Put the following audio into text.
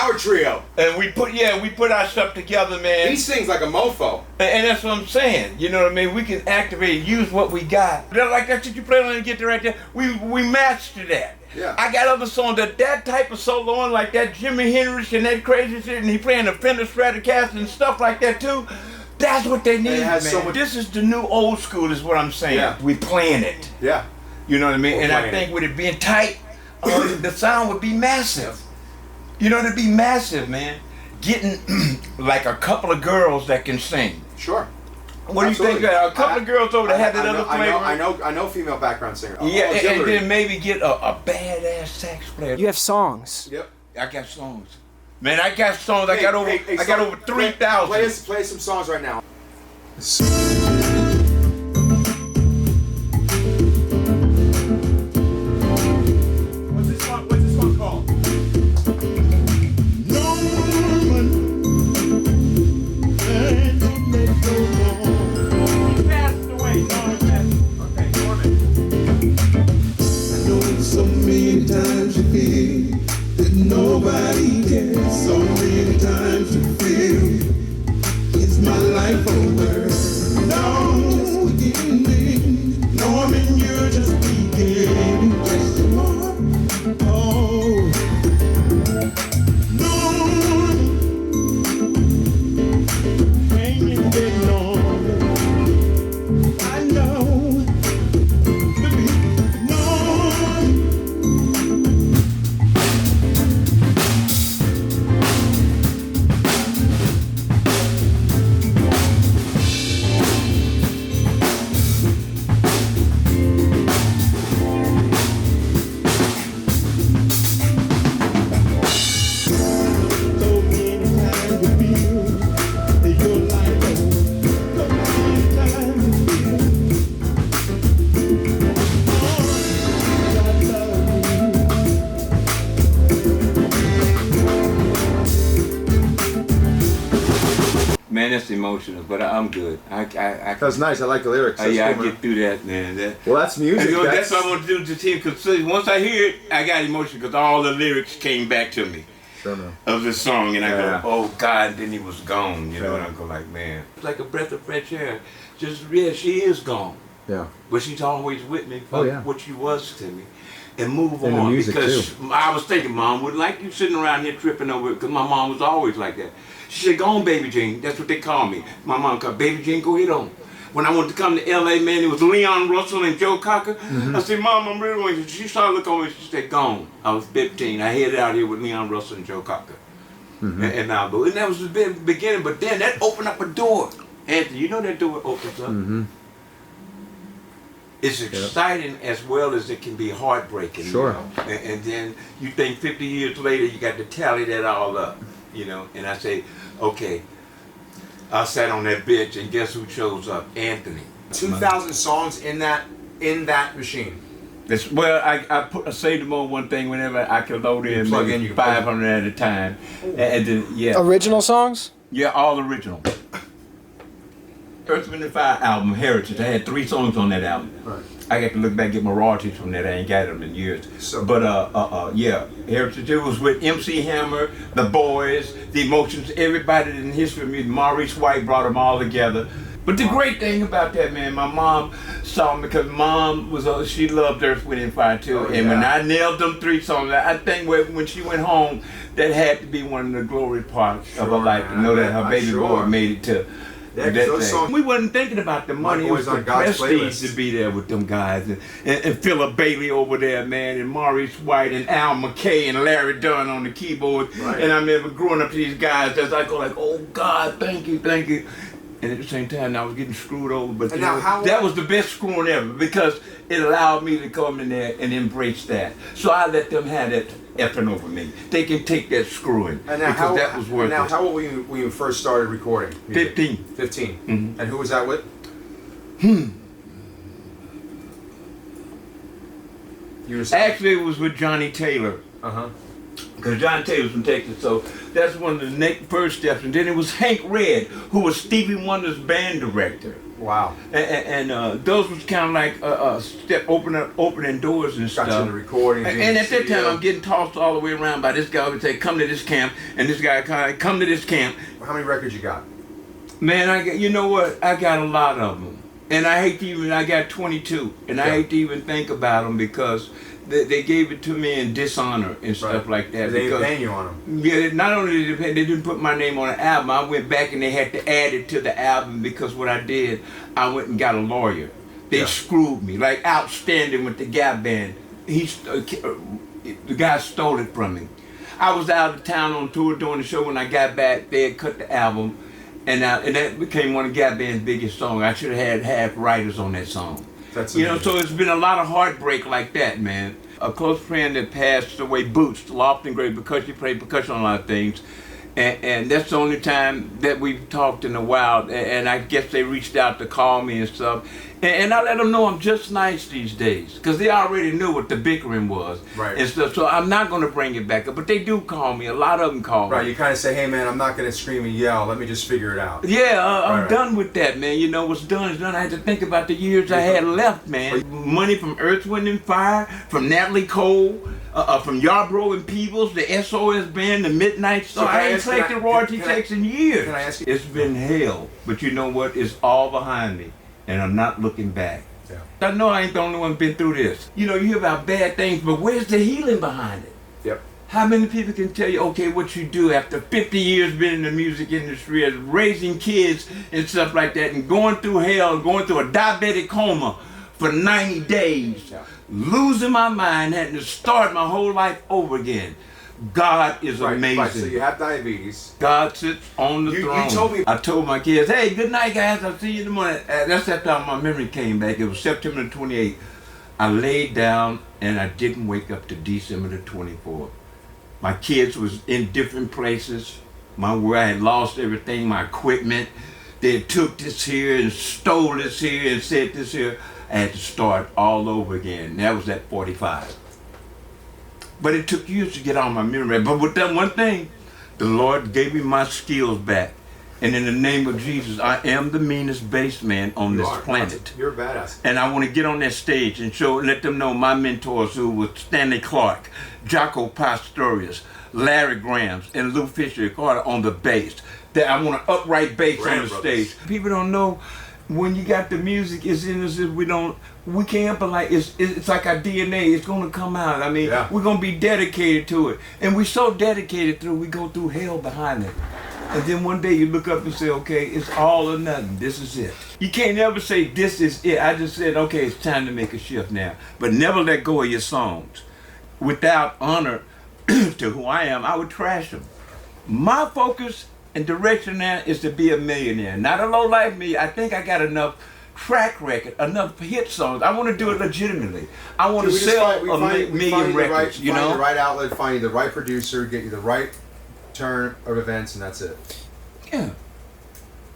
power trio. And we put our stuff together, man. He sings like a mofo. And that's what I'm saying. You know what I mean? We can activate, use what we got. Like that shit you played on and get there right there. We matched to that. Yeah. I got other songs that type of solo on, like that Jimi Hendrix and that crazy shit, and he playing the Fender Stratocaster and stuff like that too. That's what they need, man. So this is the new old school, is what I'm saying. Yeah. We playing it. Yeah. You know what I mean? We're and I think with it being tight, the sound would be massive. You know, it'd be massive, man. Getting like a couple of girls that can sing. Sure. What do you think? A couple of girls over there have that other flavor. I know female background singer. Yeah, and then maybe get a badass sax player. You have songs. Yep. I got songs. Man, I got songs. I got over 3,000. Play some songs right now. What's this song called? So many times you feel that nobody cares. So many times you feel, is my life over? No, just beginning. Knowing you're just beginning. Question mark. Oh, no, hanging getting on. I know. Man, that's emotional, but I'm good. That's nice. I like the lyrics. Yeah, I get through that, man. Well, that's music. That's what I want to do to the team, because once I hear it, I got emotion, because all the lyrics came back to me. Sure, man. Of the song, and I go, oh God, and then he was gone, you know, and I go like, man. It's like a breath of fresh air. Just, yeah, she is gone. Yeah. But she's always with me for what she was to me. And move and on, the music because too. I was thinking, Mom wouldn't like you sitting around here tripping over it, because my mom was always like that. She said, go on, Baby Jean. That's what they call me. My mom called Baby Jean, go ahead on. When I wanted to come to LA, man, it was Leon Russell and Joe Cocker. I said, Mom, I'm really going. She started looking over me, she said, gone. I was 15. I headed out here with Leon Russell and Joe Cocker. And that was the beginning, but then that opened up a door. Anthony, you know that door opens up? It's exciting as well as it can be heartbreaking. Sure. You know? And then you think 50 years later, you got to tally that all up, you know? And I say, okay, I sat on that bench, and guess who shows up? Anthony. 2,000 songs in that machine. Well, I save them on one thing whenever I can load in, plug maybe in, 500 at a time. And then, Original songs? Yeah, all original. Earth, Wind & Fire album, Heritage. I had 3 songs on that album. Right. I got to look back and get my royalties from that. I ain't got them in years. So, but Heritage. It was with MC Hammer, The Boys, The Emotions, everybody in history of music. Maurice White brought them all together. But the great thing about that, man, my mom saw me, because Mom was she loved Earth, Wind & Fire too. And when I nailed them 3 songs, I think when she went home, that had to be one of the glory parts of her life, to know that her baby boy made it to. Yeah, those songs, we wasn't thinking about the money. It was the prestige to be there with them guys, and Philip Bailey over there, man, and Maurice White and Al McKay and Larry Dunn on the keyboard. Right. And I remember growing up to these guys, that's I go like, oh God, thank you. And at the same time, I was getting screwed over, but that was the best screwing ever, because it allowed me to come in there and embrace that. So I let them have that effing over me. They can take that screwing, and now because that was worth it. Now, how old were you when you first started recording music? 15. 15. And who was that with? Actually, it was with Johnny Taylor. because John Taylor's from Texas, so that's one of the first steps. And then it was Hank Red, who was Stevie Wonder's band director. Wow. And those was kind of like step opening doors and stuff. Got you in the recording. And at that time, I'm getting tossed all the way around by this guy who would say, "Come to this camp," and this guy kind of come to this camp. How many records you got? Man, you know what? I got a lot of them, and I got 22, and I hate to even think about them because they gave it to me in dishonor and stuff like that. They didn't pay you on them. Yeah, not only did they didn't put my name on the album, I went back and they had to add it to the album because what I did, I went and got a lawyer. They screwed me, like Outstanding with the Gap Band. The guy stole it from me. I was out of town on tour doing the show. When I got back, they had cut the album, and that became one of Gap Band's biggest songs. I should have had half writers on that song. That's you know, so it's been a lot of heartbreak like that, man. A close friend that passed away, Boots, Lofton Great percussion, he played percussion on a lot of things. And that's the only time that we've talked in a while. And I guess they reached out to call me and stuff. And I let them know I'm just nice these days. Because they already knew what the bickering was. Right. And stuff. So I'm not going to bring it back up. But they do call me. A lot of them call me. Right, you kind of say, hey man, I'm not going to scream and yell. Let me just figure it out. Yeah, I'm done with that, man. You know, what's done is done. I had to think about the years I had left, man. Money from Earth, Wind and Fire, from Natalie Cole, from Yarbrough and Peebles, the SOS Band, the Midnight Star. So I ain't collected royalty checks in years. Can I ask you? It's been hell, but you know what? It's all behind me, and I'm not looking back. Yeah. I know I ain't the only one been through this. You know, you hear about bad things, but where's the healing behind it? Yep. How many people can tell you, okay, what you do after 50 years being in the music industry, as raising kids and stuff like that, and going through hell, going through a diabetic coma for 90 days, losing my mind, having to start my whole life over again. God is amazing. Right, so you have diabetes. God sits on the throne. You told me. I told my kids, hey, good night, guys. I'll see you in the morning. That's that time my memory came back. It was September the 28th. I laid down and I didn't wake up to December the 24th. My kids was in different places. Where I had lost everything, my equipment. They took this here and stole this here and said this here. I had to start all over again. That was at 45. But it took years to get all my memory. But with that one thing, the Lord gave me my skills back. And in the name of Jesus, I am the meanest bass man on this planet. You're a badass. And I want to get on that stage and let them know my mentors who were Stanley Clark, Jaco Pastorius, Larry Grahams, and Lou Fisher Carter on the bass. That I want an upright bass on the stage. People don't know when you got the music, it's in us if we can't, but like it's like our DNA, it's gonna come out. I mean, we're gonna be dedicated to it. And we're so dedicated we go through hell behind it. And then one day you look up and say, okay, it's all or nothing. This is it. You can't ever say this is it. I just said, okay, it's time to make a shift now. But never let go of your songs. Without honor to who I am, I would trash them. My focus and direction now is to be a millionaire. Not a low-life me. I think I got enough track record, enough hit songs. I want to do it legitimately. I want to sell a million records, you know? Find the right outlet, find you the right producer, get you the right turn of events, and that's it. Yeah.